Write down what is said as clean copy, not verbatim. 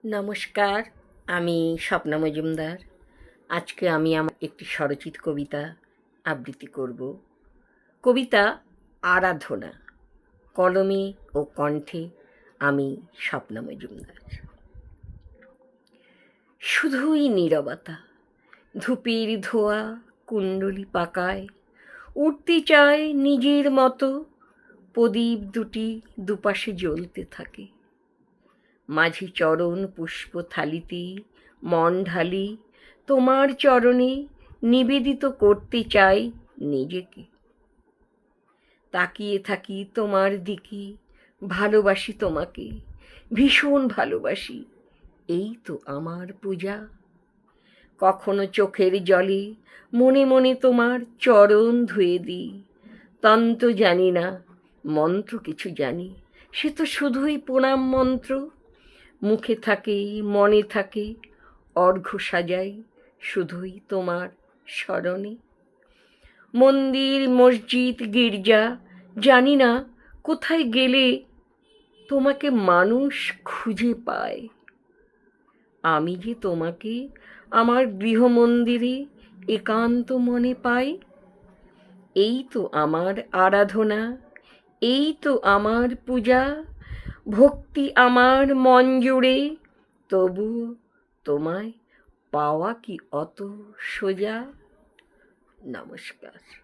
নমস্কার, আমি স্বপ্না মজুমদার। আজকে আমি আমার একটি স্বরচিত কবিতা আবৃত্তি করব। কবিতা আরাধনা। কলমে ও কণ্ঠে আমি স্বপ্না মজুমদার। শুধুই নীরবতা, ধূপের ধোয়া কুণ্ডলি পাকায়, উঠতে চায় নিজের মতো, প্রদীপ দুটি দুপাশে জ্বলতে থাকে। মাঝে চরণ পুষ্প থালিতে মন ঢালি, তোমার চরণে নিবেদিত করতে চাই নিজেকে। তাকিয়ে থাকি তোমার দিকে, ভালোবাসি তোমাকে, ভীষণ ভালোবাসি, এই তো আমার পূজা। কখনো চোখের জলে মনে মনে তোমার চরণ ধুয়ে দিই। তন্ত্র জানি না, মন্ত্র কিছু জানি, সে তো শুধুই প্রণাম মন্ত্র। মুখে থাকে মনে থাকে, অর্ঘ্য সাজাই শুধুই তোমার স্মরণে। মন্দির মসজিদ গির্জা জানি না কোথায় গেলে তোমাকে মানুষ খুঁজে পায়। আমি যে তোমাকে আমার গৃহমন্দিরে একান্ত মনে পাই। এই তো আমার আরাধনা, এই তো আমার পূজা, ভক্তি আমার মন জুড়ে, তবু তোমায় পাওয়া কি অত সোজা? নমস্কার।